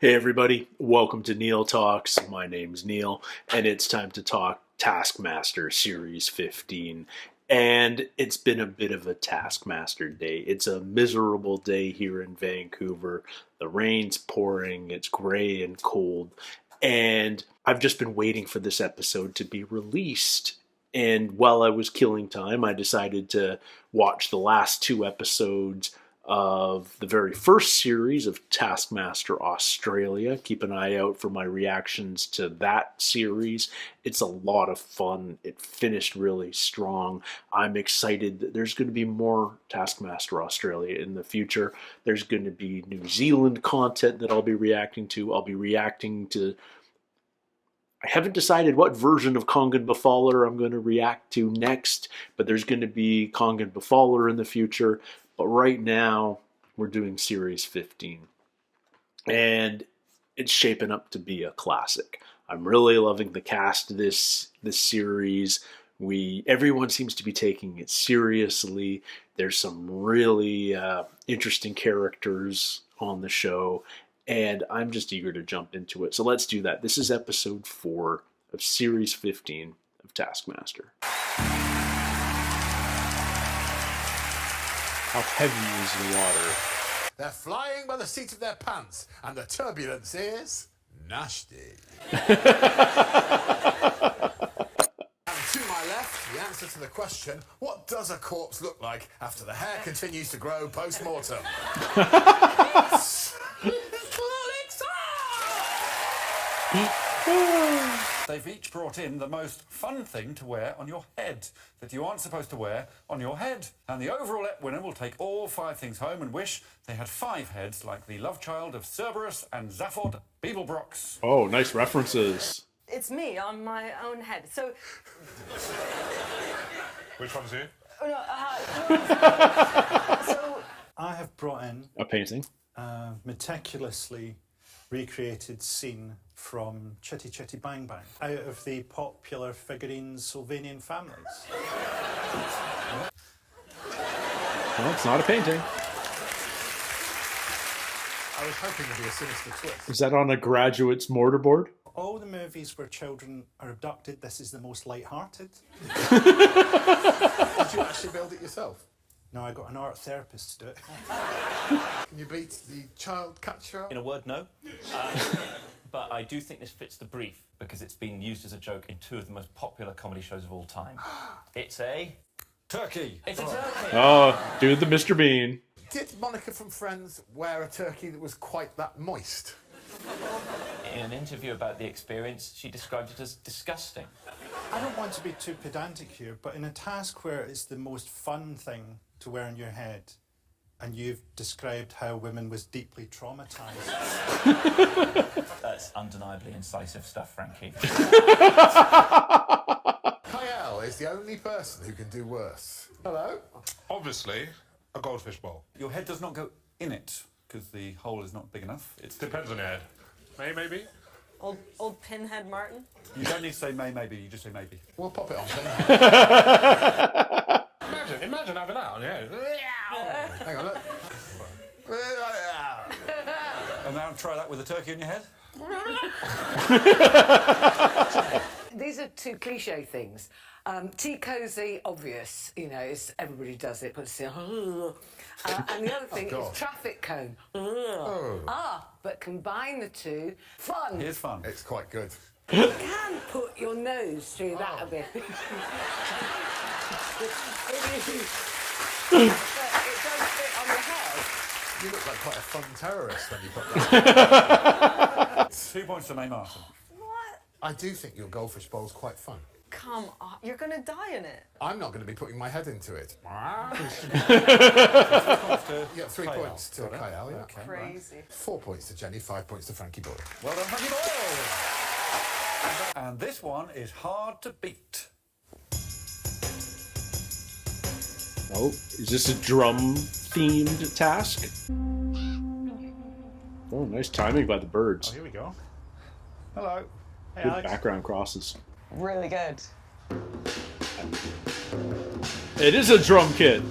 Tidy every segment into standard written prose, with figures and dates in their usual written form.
Hey everybody, welcome to Neil Talks. My name's Neil, and it's time to talk Taskmaster Series 15. And it's been a bit of a Taskmaster day. It's a miserable day here in Vancouver. The rain's pouring, it's gray and cold, and I've just been waiting for this episode to be released. And while I was killing time, I decided to watch the last two episodes of the very first series of Taskmaster Australia. Keep an eye out for my reactions to that series. It's a lot of fun. It finished really strong. I'm excited that there's going to be more Taskmaster Australia in the future. There's going to be New Zealand content that I'll be reacting to. I'll be reacting to... I haven't decided what version of Kongan Befaller I'm going to react to next, but there's going to be Kongan Befaller in the future. But right now, we're doing Series 15. And it's shaping up to be a classic. I'm really loving the cast of this series. Everyone seems to be taking it seriously. There's some really interesting characters on the show. And I'm just eager to jump into it. So let's do that. This is episode 4 of Series 15 of Taskmaster. How heavy is the water? They're flying by the seat of their pants, and the turbulence is nasty. And to my left, the answer to the question, what does a corpse look like after the hair continues to grow post-mortem? They've each brought in the most fun thing to wear on your head that you aren't supposed to wear on your head. And the overall winner will take all 5 things home and wish they had 5 heads like the love child of Cerberus and Zaphod Beeblebrox. Oh, nice references. It's me on my own head. So... Which one's you? Oh, no, so... I have brought in A painting. a meticulously recreated scene from Chitty Chitty Bang Bang out of the popular figurines Sylvanian families. Well, it's not a painting. I was hoping there'd be a sinister twist. Is that on a graduate's mortarboard? All the movies where children are abducted, this is the most light-hearted. Did you actually build it yourself? No, I got an art therapist to do it. Can you beat the child catcher? In a word, no. But I do think this fits the brief because it's been used as a joke in 2 of the most popular comedy shows of all time. It's a... Turkey! It's a turkey! Oh, do the Mr. Bean. Did Monica from Friends wear a turkey that was quite that moist? In an interview about the experience, she described it as disgusting. I don't want to be too pedantic here, but in a task where it's the most fun thing to wear on your head, and you've described how women was deeply traumatised. That's undeniably incisive stuff, Frankie. Kiell is the only person who can do worse. Hello? Obviously, a goldfish bowl. Your head does not go in it because the hole is not big enough. It Depends on your head. Maybe? Old Pinhead Martin. You don't need to say maybe, you just say maybe. We'll pop it on then. Imagine having that on your head. Hang on, look. And now try that with a turkey on your head. These are 2 cliche things. Tea cosy, obvious, you know, everybody does it, puts it and the other thing is traffic cone. But combine the 2, fun. Here's fun. It's quite good. You can put your nose through that a bit. It does fit on your head. You look like quite a fun terrorist when you put that. 2 points to May Martin. What? I do think your goldfish bowl's quite fun. Come on, you're gonna die in it. I'm not going to be putting my head into it. You get 3 points to Kiell, yeah. Okay, Crazy. 4 points to Jenny, 5 points to Frankie Boyle. Well done, Frankie Boyle! And this one is hard to beat. Oh, is this a drum-themed task? Oh, nice timing by the birds. Here we go. Hello. Hey, Good Alex. background crosses. Really good. It is a drum kit.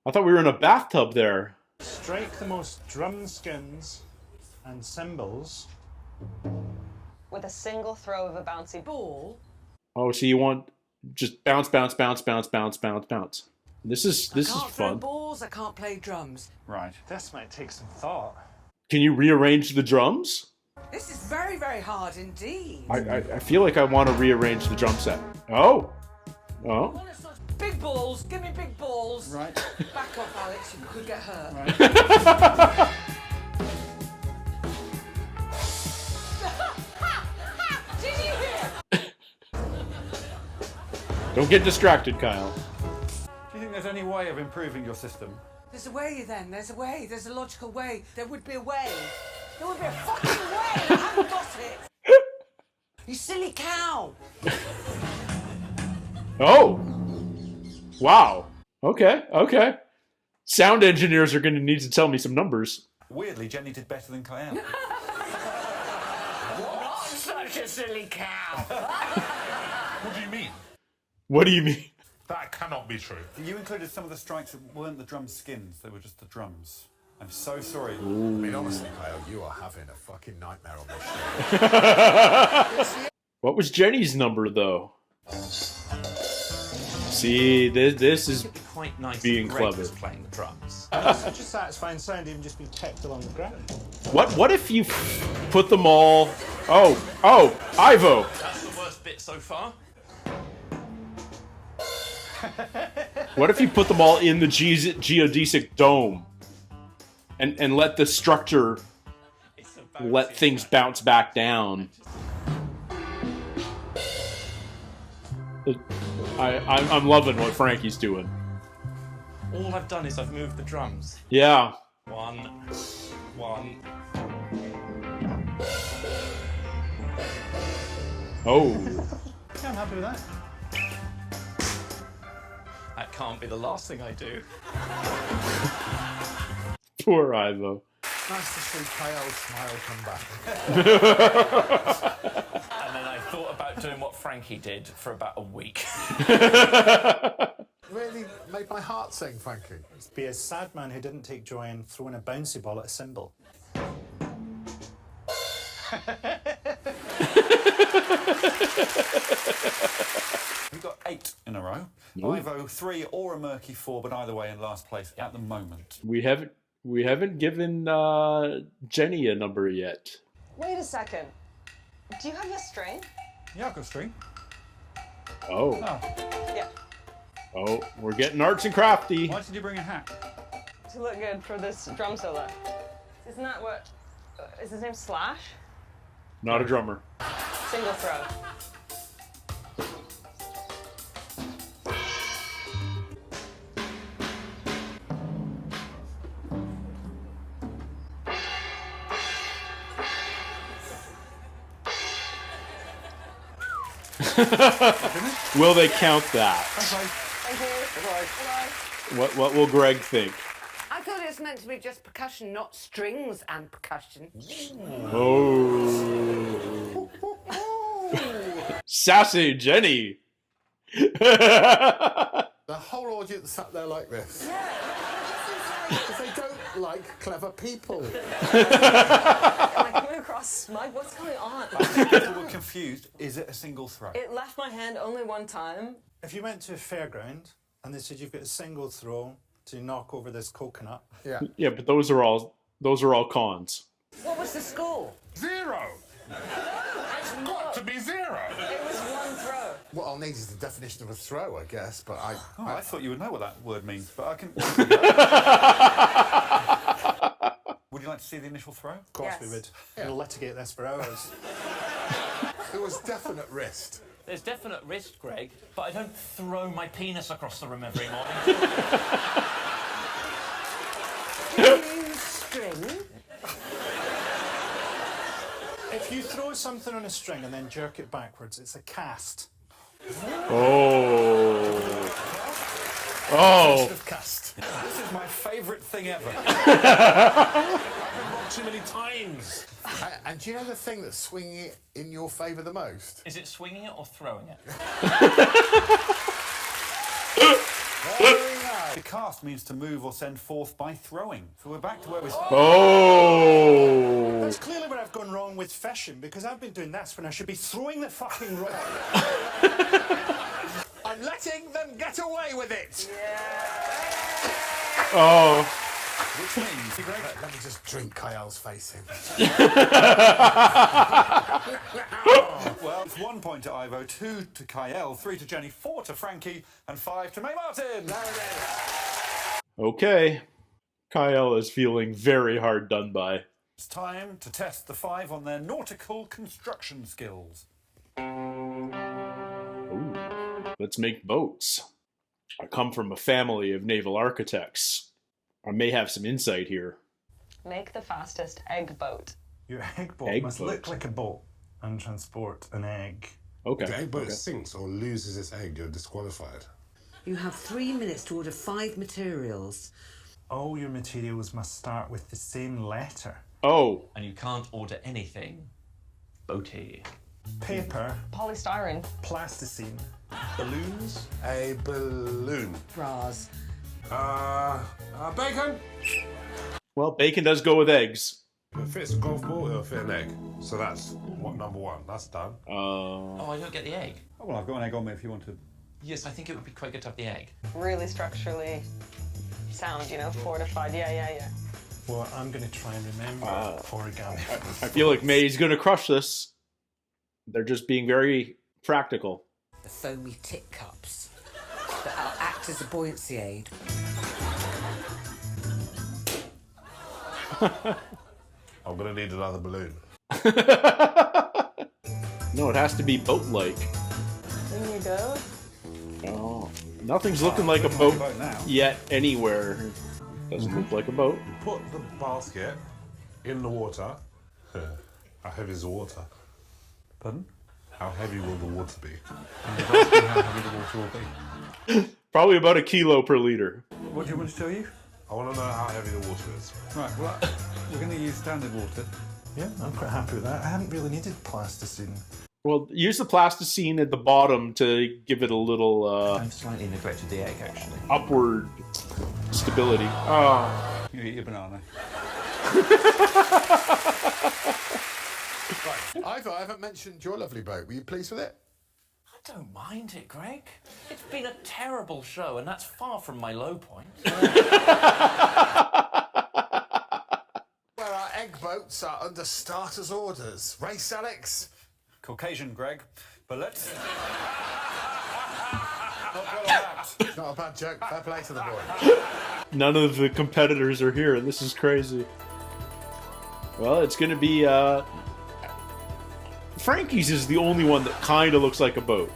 I thought we were in a bathtub there. Strike the most drum skins and cymbals. With a single throw of a bouncy ball. Oh, so you want just bounce, bounce, bounce, bounce, bounce, bounce, bounce. This is I can't throw fun. balls, I can't play drums. Right. This might take some thought. Can you rearrange the drums? This is very, very hard indeed. I feel like I want to rearrange the drum set. Oh. Oh. Big balls, give me big balls. Right. Back off, Alex, you could get hurt. Did you hear? Don't get distracted, Kyle. Do you think there's any way of improving your system? There's a way then, there's a way, there's a logical way. There would be a way. There would be a fucking way! I haven't got it! You silly cow! Oh. Wow. Okay. Okay. Sound engineers are going to need to tell me some numbers. Weirdly, Jenny did better than Kiell. Not such a silly cow! What do you mean? What do you mean? That cannot be true. You included some of the strikes that weren't the drum skins, they were just the drums. I'm so sorry. I mean, honestly, Kyle, you are having a fucking nightmare on this show. What was Jenny's number, though? See, this is It'd be quite nice being if Greg clever. was playing the drums. Such a satisfying sound, even just being kept along the ground. What if you put them all... Oh, Ivo! That's the worst bit so far. What if you put them all in the geodesic dome? And let the structure let things bounce back down. I'm loving what Frankie's doing. All I've done is I've moved the drums. Yeah. One. Oh. Yeah, I'm happy with that. That can't be the last thing I do. Poor Ivo. Nice to see Kiell's smile come back. And then I thought about doing what Frankie did for about a week. Really made my heart sing, Frankie. Be a sad man who didn't take joy in throwing a bouncy ball at a cymbal. We've got 8 in a row. Ooh. Ivo 3 or a murky 4, but either way in last place at the moment. We haven't given Jenny a number yet. Wait a second. Do you have a string? Yeah, I've got a string. Oh. Yeah. Oh, we're getting arts and crafty. Why did you bring a hat? To look good for this drum solo. Isn't that what... is his name Slash? Not a drummer. Single throw. Will they count that? Okay. Thank you. Bye-bye. What will Greg think? I thought it was meant to be just percussion, not strings and percussion. Oh. Sassy Jenny. The whole audience sat there like this. Because they don't like clever people. Am I coming across smug? What's going on? People were confused. Is it a single throw? It left my hand only one time. If you went to a fairground and they said you've got a single throw to knock over this coconut, Yeah. Yeah, but those are all cons. What was the score? 0. It's got to be 0. It was one throw. What I'll need is the definition of a throw, I guess, but Oh, I thought you would know what that word means, but I can... Would you like to see the initial throw? of course we would. We'll litigate this for hours. There was definite wrist. There's definite wrist, Greg, but I don't throw my penis across the room every morning. You string? If you throw something on a string and then jerk it backwards, it's a cast. Oh. Oh. Cast. This is my favourite thing ever. Too many times. And do you know the thing that's swinging it in your favour the most? Is it swinging it or throwing it? Very nice. To cast means to move or send forth by throwing. So we're back to where we started. Oh. fishing because I've been doing this when I should be throwing the fucking rod. I'm letting them get away with it. Oh. Which means, Let me just drink Kiell's face in. well, it's 1 point to Ivo, 2 to Kiell, 3 to Jenny, 4 to Frankie, and 5 to May Martin. Okay. Kiell is feeling very hard done by. It's time to test the 5 on their nautical construction skills. Ooh. Let's make boats. I come from a family of naval architects. I may have some insight here. Make the fastest egg boat. Your egg boat must look like a boat and transport an egg. Okay. If the egg boat sinks or loses its egg, you're disqualified. You have 3 minutes to order 5 materials. All your materials must start with the same letter. Oh. And you can't order anything boaty. Paper, Polystyrene. plasticine, Balloons. A balloon. Bras. Bacon. Well, bacon does go with eggs. If it fits a golf ball, it'll fit an egg. So that's what number 1. That's done. Oh, I don't get the egg. Oh, well, I've got an egg on me if you want to. Yes, I think it would be quite good to have the egg. Really structurally sound, you know, fortified. Yeah. Well, I'm going to try and remember origami. I feel like May's going to crush this. They're just being very practical. The foamy tit cups that act as a buoyancy aid. I'm going to need another balloon. No, it has to be boat-like. There you go. Oh, nothing's looking like a boat now. yet anywhere. Doesn't look like a boat. Put the basket in the water. How heavy is the water? Pardon? How heavy will the water be? How heavy the water will be. Probably about 1 kilo per liter. What do you want to show you? I want to know how heavy the water is. Right, well, we're going to use standard water. Yeah, I'm quite happy with that. I haven't really needed plasticine. Well, use the plasticine at the bottom to give it a little I've slightly neglected the egg, actually. upward stability. Oh. You eat your banana. Right, Ivo, I haven't mentioned your lovely boat. Were you pleased with it? I don't mind it, Greg. It's been a terrible show, and that's far from my low point. Where our egg boats are under starters' orders. Race, Alex? Caucasian, Greg. But let's... Not go on that. Not a bad joke. Fair play to the boy. None of the competitors are here. This is crazy. Well, it's going to be... Frankie's is the only one that kind of looks like a boat.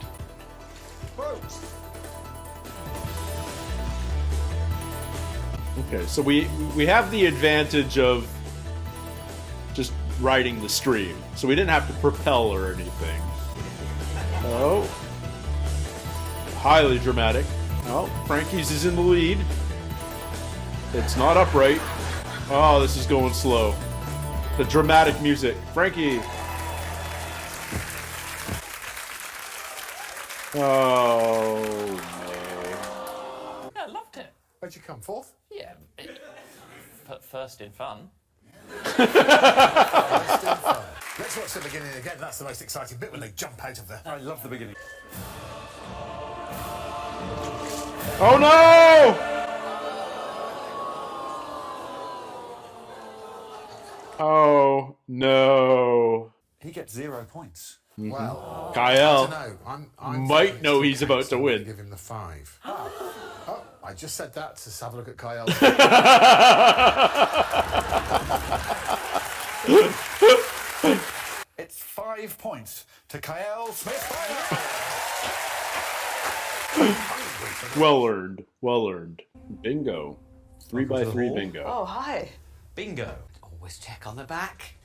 Boats. Okay, so we have the advantage of just riding the stream. So we didn't have to propel or anything. Oh. Highly dramatic. Oh, Frankie's is in the lead. It's not upright. Oh, this is going slow. The dramatic music. Frankie. Oh, no. Yeah, I loved it. Where'd you come, fourth? Yeah, first in fun. Let's watch the beginning again. That's the most exciting bit when they jump out of the... I love the beginning. Oh, no! Oh, no. He gets 0 points. Well, Kiell I don't know. I'm might thinking know he's about so to I'm gonna win. Give him the 5. Oh, I just said that to have a look at Kiell. It's 5 points to Kiell Smith-Bynoe. Well earned. Well earned. Bingo. 3x3 bingo. Oh, hi. Bingo. Always check on the back.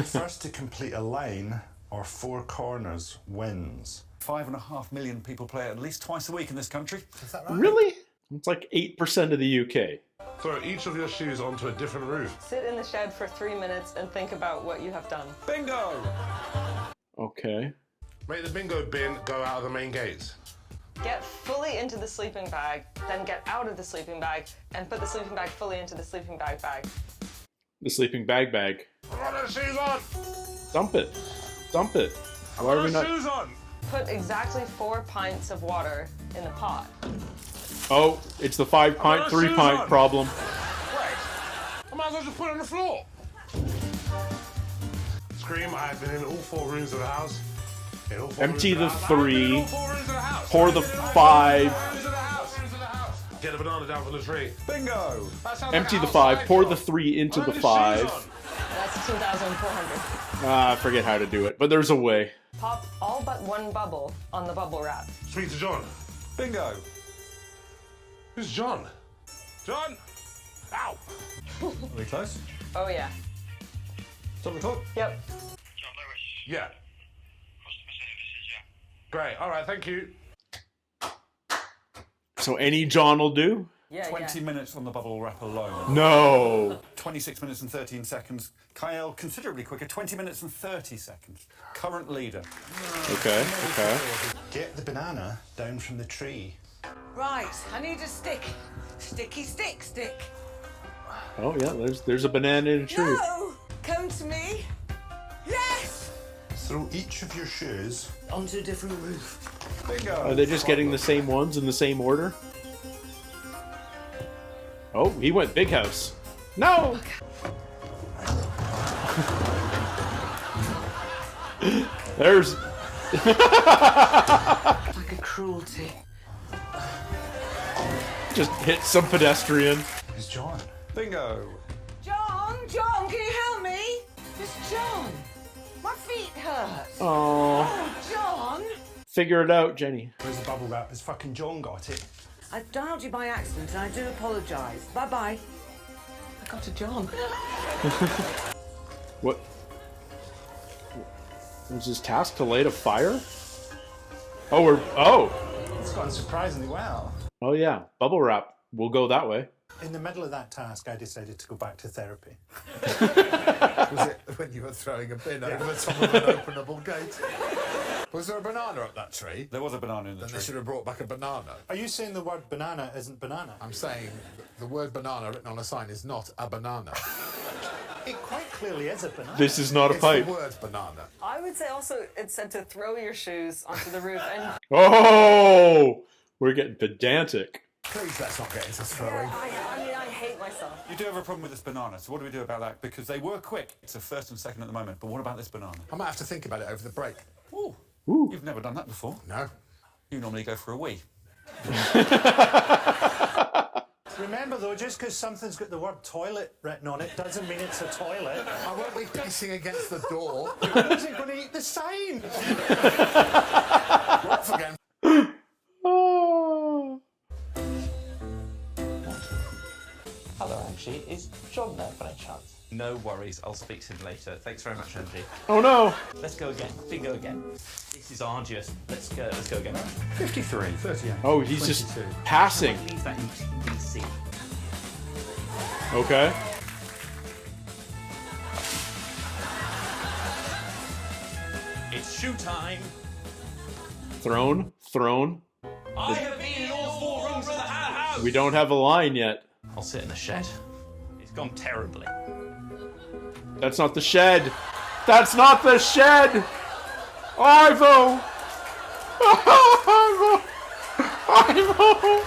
First to complete a line or 4 corners wins. 5.5 million people play it at least twice a week in this country. Is that right? Really? It's like 8% of the UK. Throw each of your shoes onto a different roof. Sit in the shed for 3 minutes and think about what you have done. Bingo! Okay. Make the bingo bin go out of the main gates. Get fully into the sleeping bag, then get out of the sleeping bag, and put the sleeping bag fully into the sleeping bag bag. The sleeping bag bag. Put the shoes on! Dump it. Dump it. Why are we not? Shoes on. Put exactly 4 pints of water in the pot. Oh, it's the 5 pint, 3 shoes pint on. problem. I might as well just put it on the floor. Scream, I have been in all 4 rooms of the house. In all 4 Empty rooms the of the house. I've been in 3. all 4 rooms of the house. Pour the I've been in all 5. rooms of the house. Get the banana down from the tree. Bingo! That sounds Empty like the a 5. outside Pour job. the 3 into Why the are shoes 5. on? That's 2,400. I forget how to do it, but there's a way. Pop all but 1 bubble on the bubble wrap. Speak to John. Bingo! Who's John? John! Ow! Are we close? Oh yeah. Stop the clock. Yep. Yeah. Great. All right. Thank you. So any John will do? Yeah, 20 yeah. minutes on the bubble wrap alone. No. 26 minutes and 13 seconds. Kiell considerably quicker, 20 minutes and 30 seconds. Current leader. Okay, okay. Get the banana down from the tree. Right, I need a stick. Sticky stick. Oh yeah, there's a banana in a tree. No! Come to me. Yes! Throw each of your shoes. Onto a different roof. Bingo! Are they just getting the same ones in the same order? Oh, he went big house. No! There's... Like a cruelty. Just hit some pedestrian. Who's John? Bingo! John, can you help me? It's John. My feet hurt. Oh, Oh, John. figure it out, Jenny. Where's the bubble wrap? Has fucking John got it? I dialed you by accident and I do apologise. Bye-bye. I got a John. What? Was his task to light a fire? Oh, It's gone surprisingly well. oh yeah, bubble wrap. We'll go that way. In the middle of that task, I decided to go back to therapy. Was it when you were throwing a bin over the top of an openable gate? Was there a banana up that tree? There was a banana in the Then tree. they should have brought back a banana. Are you saying the word banana isn't banana? I'm saying the word banana written on a sign is not a banana. It quite clearly is a banana. This is not a It's pipe. the word banana. I would say also it said to throw your shoes onto the roof and Oh, we're getting pedantic. Please let's not get into throwing. I hate myself. You do have a problem with this banana, so what do we do about that? Because they were quick. It's a first and second at the moment, but what about this banana? I might have to think about it over the break. Ooh. Ooh. You've never done that before. No. You normally go for a wee. Remember though, just because something's got the word toilet written on it doesn't mean it's a toilet. I won't be pissing against the door. Is it going to eat the sign? Once again. Oh. Hello, Angie. Is John there by any chance? No worries. I'll speak to him later. Thanks very much, Angie. Oh no. Let's go again. Bingo again. This is arduous. Let's go again. 53, 38. Oh, he's just passing. Leave that in TBC. Okay. It's shoe time. Thrown. I have been in all 4 rooms of the house. We don't have a line yet. I'll sit in the shed. It's gone terribly. That's not the shed. That's not the shed. Ivo. Ivo.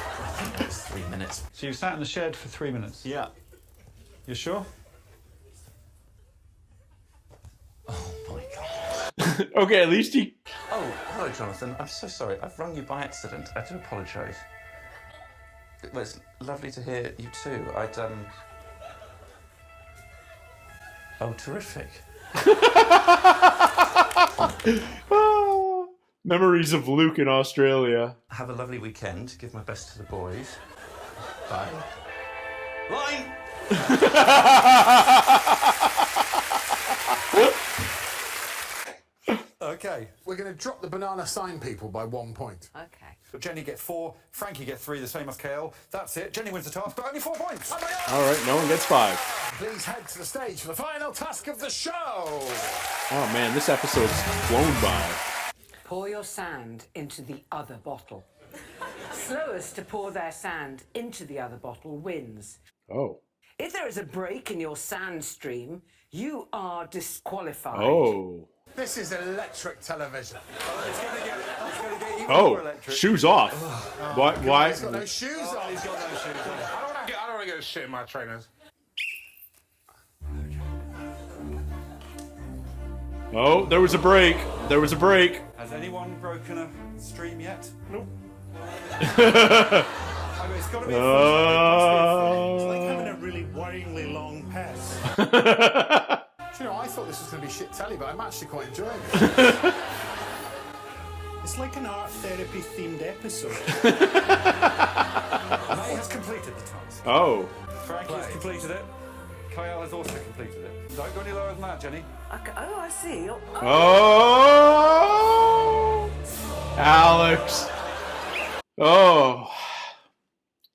It's 3 minutes. So you sat in the shed for 3 minutes? Yeah. You sure? Oh my god. Okay, at least he... Oh, hello, Jonathan. I'm so sorry. I've rung you by accident. I do apologise. Well, it's lovely to hear you too. Oh, terrific. Memories of Luke in Australia. Have a lovely weekend. Give my best to the boys. Bye. Line! Okay. We're going to drop the banana sign people by 1 point. Okay. So Jenny get 4, Frankie get 3, the same as Kiell. That's it. Jenny wins the task, but only 4 points. Oh my God! All right, no one gets 5. Please head to the stage for the final task of the show. Oh man, this episode's flown by. Pour your sand into the other bottle. Slowest to pour their sand into the other bottle wins. Oh. If there is a break in your sand stream, You are disqualified. Oh. This is electric television. It's going to get even more Oh, electric. shoes off. Why? He's got no shoes on. He's got no shoes on. I don't want to get shit in my trainers. Oh, there was a break. There was a break. Has anyone broken a stream yet? Nope. It's got to be a It's like having a really worryingly long pass. Do you know, I thought this was going to be shit telly, but I'm actually quite enjoying it. It's like an art therapy themed episode. May has completed the task. Oh. Frankie has completed it. Kiell has also completed it. Don't go any lower than that, Jenny. Okay. Oh, I see. Oh. Alex. Oh.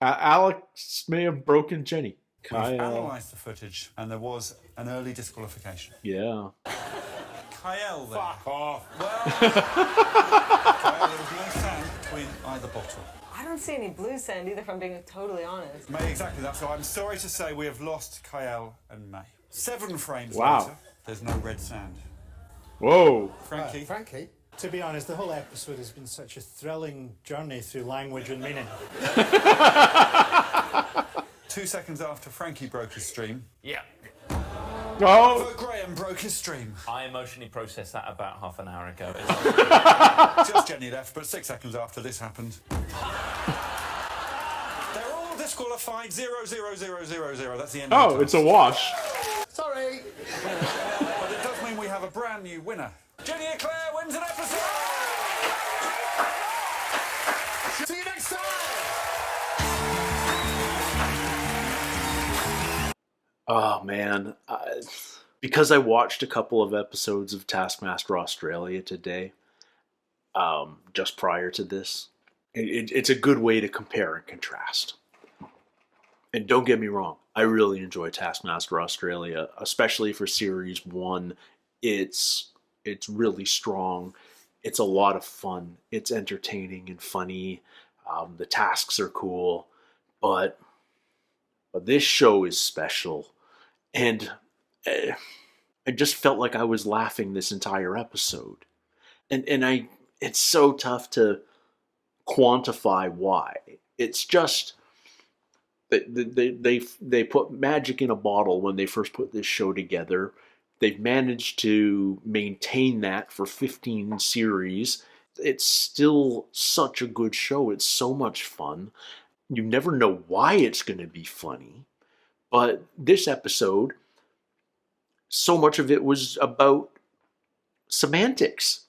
Alex may have broken Jenny. We've Kiell. analysed the footage, and there was an early disqualification. Yeah. Kiell, then. Fuck off. Kiell, there was no sand between either bottle. I don't see any blue sand either, if I'm being totally honest. May, exactly that. So I'm sorry to say we have lost Kiell and May. 7 frames Wow. later, there's no red sand. Whoa. Frankie? Frankie? To be honest, the whole episode has been such a thrilling journey through language and meaning. 2 seconds after Frankie broke his stream, Yeah. Oh. Ivo Graham broke his stream. I emotionally processed that about half an hour ago. Just Jenny left, but 6 seconds after this happened. They're all disqualified. 0, 0, 0, 0, 0. That's the end of Oh, the it's a wash. Sorry. But it does mean we have a brand new winner. Jenny Eclair wins an episode! See you next time. Oh, man. Because I watched a couple of episodes of Taskmaster Australia today, just prior to this, it's a good way to compare and contrast. And don't get me wrong, I really enjoy Taskmaster Australia, especially for Series 1. It's really strong. It's a lot of fun. It's entertaining and funny. The tasks are cool. But this show is special. And I just felt like I was laughing this entire episode. And it's so tough to quantify why. It's just they put magic in a bottle when they first put this show together. They've managed to maintain that for 15 series. It's still such a good show. It's so much fun. You never know why it's going to be funny. But this episode, so much of it was about semantics.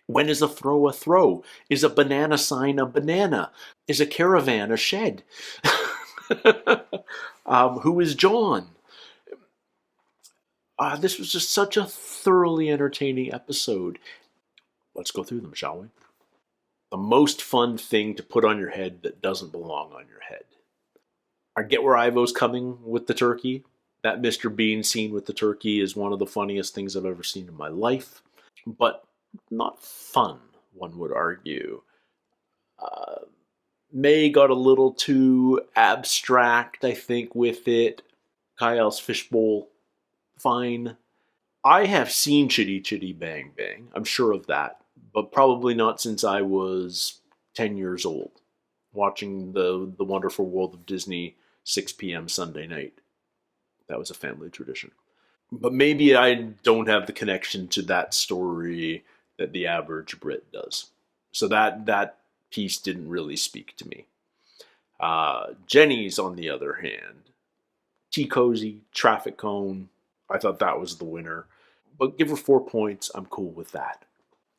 When is a throw a throw? Is a banana sign a banana? Is a caravan a shed? Who is John? This was just such a thoroughly entertaining episode. Let's go through them, shall we? The most fun thing to put on your head that doesn't belong on your head. I get where Ivo's coming with the turkey. That Mr. Bean scene with the turkey is one of the funniest things I've ever seen in my life. But not fun, one would argue. May got a little too abstract, I think, with it. Kiell's fishbowl, fine. I have seen Chitty Chitty Bang Bang. I'm sure of that. But probably not since I was 10 years old. Watching the Wonderful World of Disney 6 p.m. Sunday night. That was a family tradition. But maybe I don't have the connection to that story that the average Brit does. So that piece didn't really speak to me. Jenny's, on the other hand, Tea Cozy, Traffic Cone, I thought that was the winner. But give her 4 points, I'm cool with that.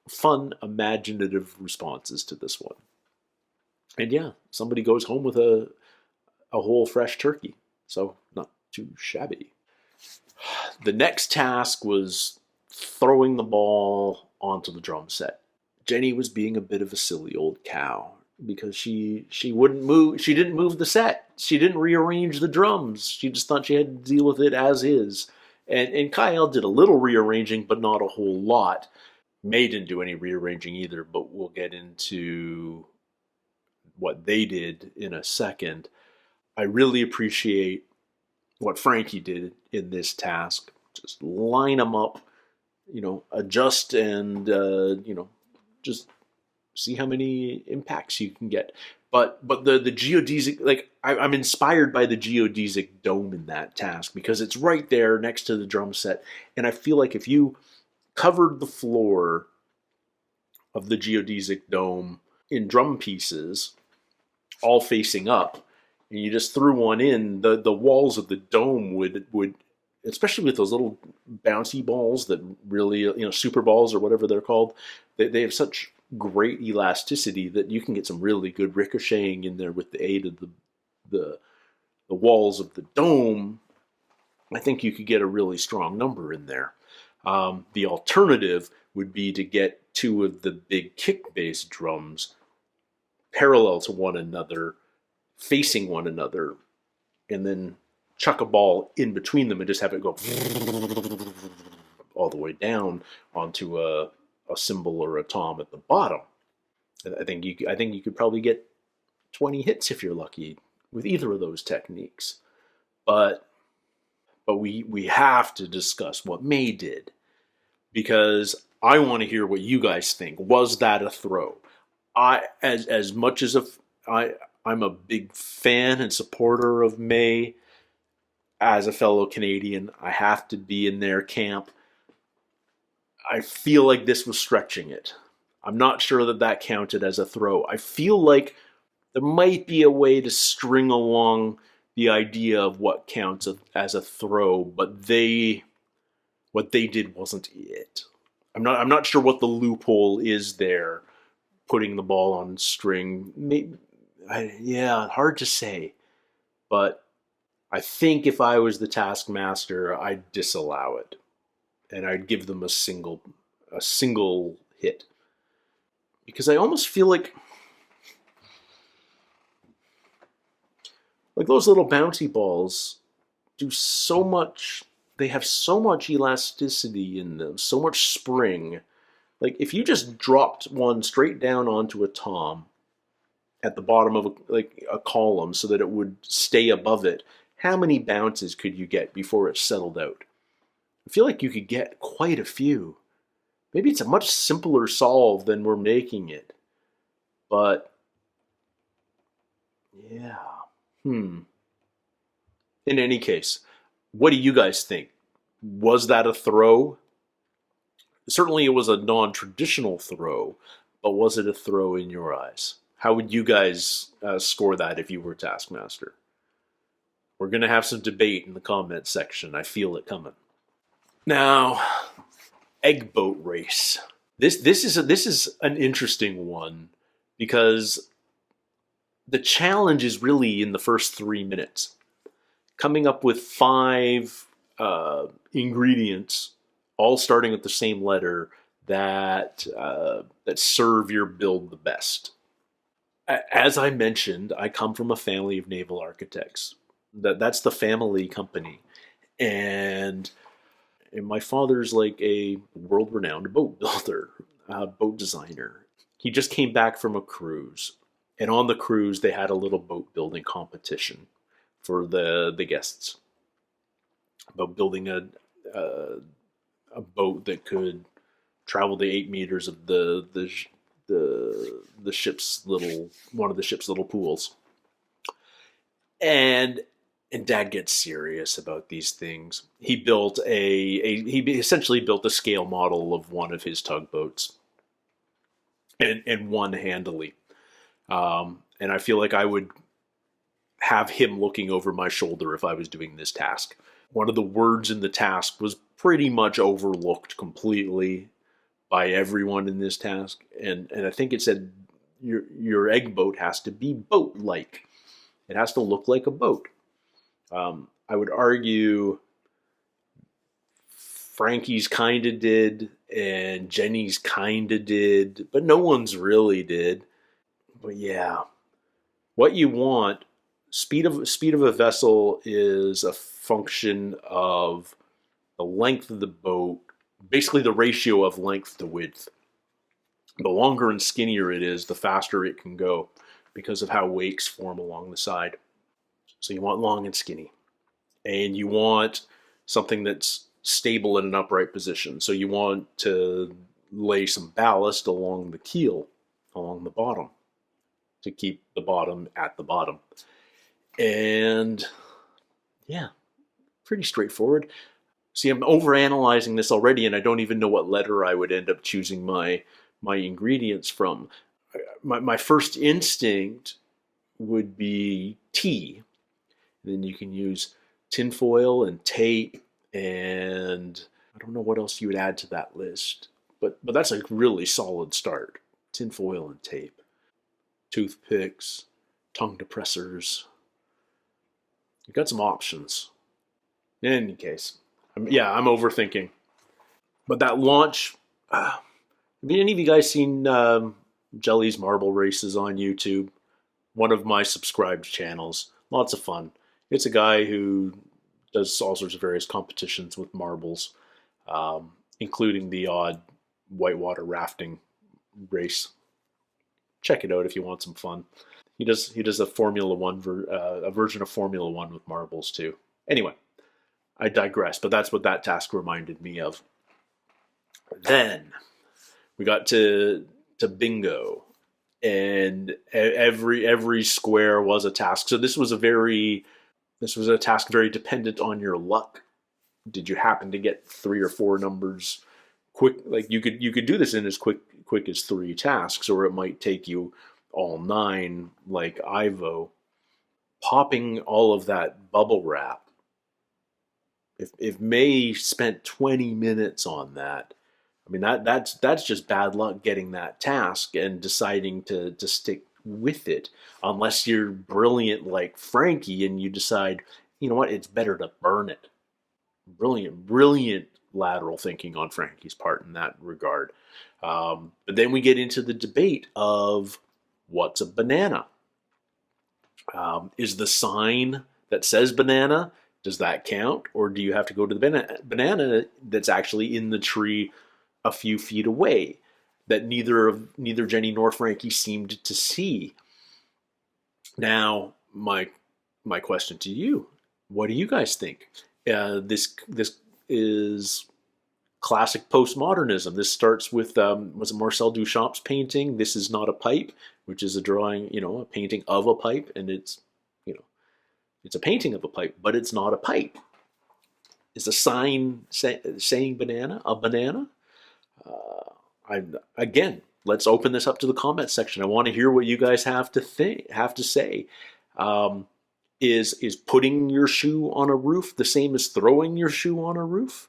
Fun, imaginative responses to this one. And yeah, somebody goes home with a whole fresh turkey. So not too shabby. The next task was throwing the ball onto the drum set. Jenny was being a bit of a silly old cow because she wouldn't move. She didn't move the set. She didn't rearrange the drums. She just thought she had to deal with it as is. And Kiell did a little rearranging, but not a whole lot. May didn't do any rearranging either, but we'll get into what they did in a second. I really appreciate what Frankie did in this task. Just line them up, adjust and, just see how many impacts you can get. But the geodesic, like I'm inspired by the geodesic dome in that task because it's right there next to the drum set, and I feel like if you covered the floor of the geodesic dome in drum pieces, all facing up, and you just threw one in, the walls of the dome would, especially with those little bouncy balls that really, super balls or whatever they're called, they have such great elasticity that you can get some really good ricocheting in there with the aid of the walls of the dome. I think you could get a really strong number in there. The alternative would be to get two of the big kick bass drums parallel to one another, facing one another, and then chuck a ball in between them and just have it go all the way down onto a cymbal or a tom at the bottom. I think you could probably get 20 hits if you're lucky with either of those techniques. But we have to discuss what May did, because I want to hear what you guys think. Was that a throw? As much as I'm a big fan and supporter of May, as a fellow Canadian, I have to be in their camp. I feel like this was stretching it. I'm not sure that counted as a throw. I feel like there might be a way to string along the idea of what counts as a throw, but what they did wasn't it. I'm not sure what the loophole is there, putting the ball on string. Maybe, hard to say. But I think if I was the Taskmaster, I'd disallow it, and I'd give them a single hit, because I almost feel like those little bouncy balls do so much. They have so much elasticity in them, so much spring. Like if you just dropped one straight down onto a tom at the bottom of a column so that it would stay above it, how many bounces could you get before it settled out? I feel like you could get quite a few. Maybe it's a much simpler solve than we're making it. But yeah. In any case, what do you guys think? Was that a throw? Certainly it was a non-traditional throw, but was it a throw in your eyes? How would you guys score that if you were Taskmaster? We're going to have some debate in the comments section. I feel it coming. Now, egg boat race. This is an interesting one, because the challenge is really in the first 3 minutes. Coming up with 5 ingredients, all starting with the same letter, that serve your build the best. As I mentioned, I come from a family of naval architects. That's the family company, and my father's like a world-renowned boat builder, boat designer. He just came back from a cruise, and on the cruise they had a little boat building competition for the guests about building a boat that could travel the 8 meters of the ship's one of the ship's little pools. And Dad gets serious about these things. He essentially built a scale model of one of his tugboats, and won handily. And I feel like I would have him looking over my shoulder if I was doing this task. One of the words in the task was pretty much overlooked completely by everyone in this task, and I think it said your egg boat has to be boat-like. It has to look like a boat. I would argue Frankie's kind of did, and Jenny's kind of did, but no one's really did. But yeah, what you want, speed of a vessel is a function of the length of the boat, basically the ratio of length to width. The longer and skinnier it is, the faster it can go because of how wakes form along the side. So you want long and skinny. And you want something that's stable in an upright position. So you want to lay some ballast along the keel, along the bottom, to keep the bottom at the bottom. And yeah, pretty straightforward. See, I'm overanalyzing this already, and I don't even know what letter I would end up choosing my ingredients from. My first instinct would be T. Then you can use tinfoil and tape, and I don't know what else you would add to that list. But that's a really solid start. Tinfoil and tape. Toothpicks, tongue depressors. You've got some options. In any case, I'm overthinking. But that launch, have any of you guys seen Jelly's Marble Races on YouTube? One of my subscribed channels. Lots of fun. It's a guy who does all sorts of various competitions with marbles, including the odd whitewater rafting race. Check it out if you want some fun. He does a Formula One a version of Formula One with marbles too. Anyway, I digress, but that's what that task reminded me of. Then we got to bingo, and every square was a task. So this was a task very dependent on your luck. Did you happen to get 3 or 4 numbers quick? Like you could do this in as quick as 3 tasks, or it might take you all 9, like Ivo. Popping all of that bubble wrap. If May spent 20 minutes on that, I mean that's just bad luck getting that task and deciding to stick with it, unless you're brilliant like Frankie and you decide, you know what, it's better to burn it. Brilliant lateral thinking on Frankie's part in that regard. But then we get into the debate of what's a banana. Is the sign that says banana, does that count? Or do you have to go to the banana that's actually in the tree a few feet away, that neither Jenny nor Frankie seemed to see? Now, my question to you, what do you guys think? This is classic postmodernism. This starts with was it Marcel Duchamp's painting, This Is Not a Pipe, which is a drawing, a painting of a pipe, and it's a painting of a pipe, but it's not a pipe. Is a sign saying banana a banana? Again, let's open this up to the comment section. I want to hear what you guys have to say. Is putting your shoe on a roof the same as throwing your shoe on a roof?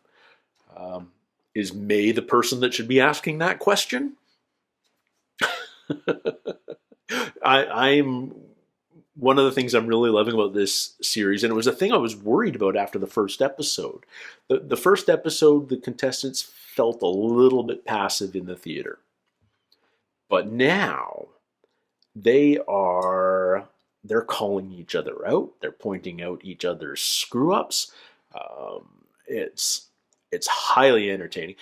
Is May the person that should be asking that question? I'm one of the things I'm really loving about this series, and it was a thing I was worried about after the first episode. The first episode, the contestants felt a little bit passive in the theater. But now they're calling each other out. They're pointing out each other's screw-ups. It's highly entertaining.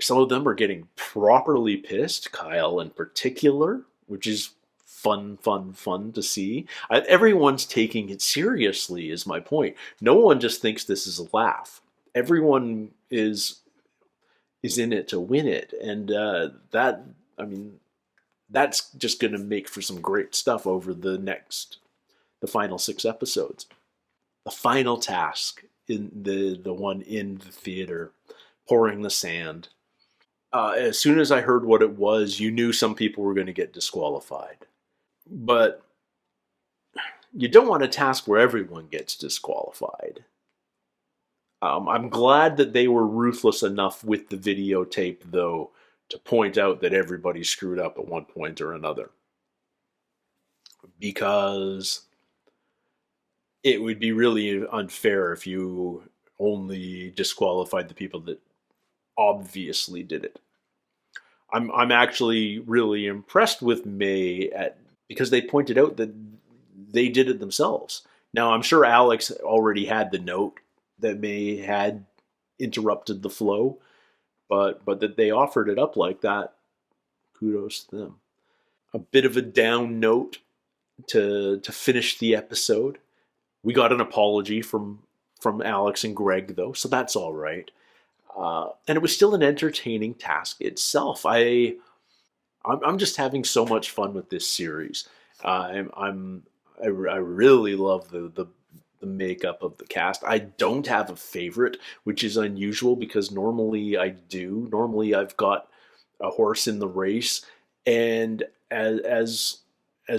Some of them are getting properly pissed, Kiell in particular, which is fun to see. Everyone's taking it seriously is my point. No one just thinks this is a laugh. Everyone is in it to win it. And that's just going to make for some great stuff over the final 6 episodes. The final task, in the one in the theater, pouring the sand. As soon as I heard what it was, you knew some people were going to get disqualified. But you don't want a task where everyone gets disqualified. I'm glad that they were ruthless enough with the videotape, though, to point out that everybody screwed up at one point or another. Because it would be really unfair if you only disqualified the people that obviously did it. I'm actually really impressed with May because they pointed out that they did it themselves. Now, I'm sure Alex already had the note that May had interrupted the flow, but that they offered it up like that, kudos to them. A bit of a down note to finish the episode. We got an apology from from Alex and Greg, though, so that's all right. And it was still an entertaining task itself. I'm just having so much fun with this series. I really love the makeup of the cast. I don't have a favorite, which is unusual because normally I do. Normally I've got a horse in the race, and as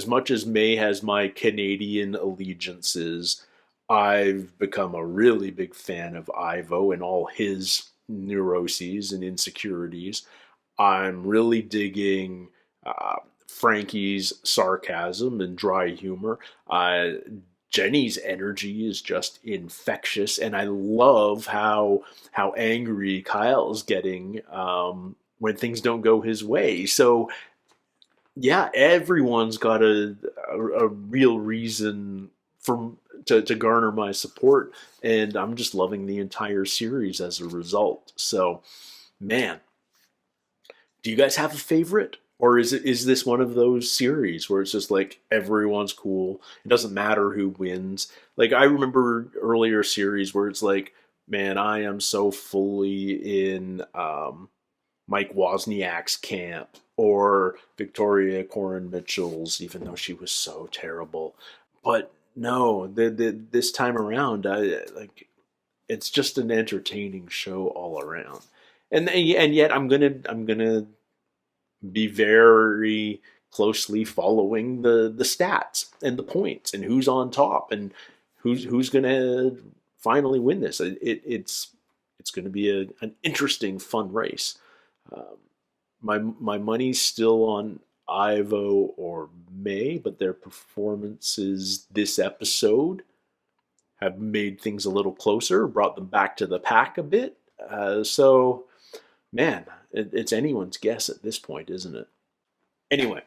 much as May has my Canadian allegiances, I've become a really big fan of Ivo and all his neuroses and insecurities. I'm really digging Frankie's sarcasm and dry humor. Jenny's energy is just infectious, and I love how angry Kyle's getting when things don't go his way. So, yeah, everyone's got a real reason to garner my support, and I'm just loving the entire series as a result. So, man, do you guys have a favorite? Or is this one of those series where it's just like everyone's cool? It doesn't matter who wins. Like, I remember earlier series where it's like, man, I am so fully in Mike Wozniak's camp, or Victoria Coren Mitchell's, even though she was so terrible. But no, this time around, it's just an entertaining show all around. And yet I'm gonna be very closely following the stats and the points and who's on top and who's gonna finally win this. It's going to be an interesting, fun race. My money's still on Ivo or May, but their performances this episode have made things a little closer, brought them back to the pack a bit. So, man, it's anyone's guess at this point, isn't it? Anyway,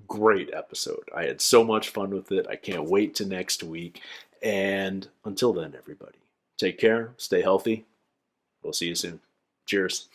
great episode. I had so much fun with it. I can't wait to next week. And until then, everybody, take care, stay healthy. We'll see you soon. Cheers.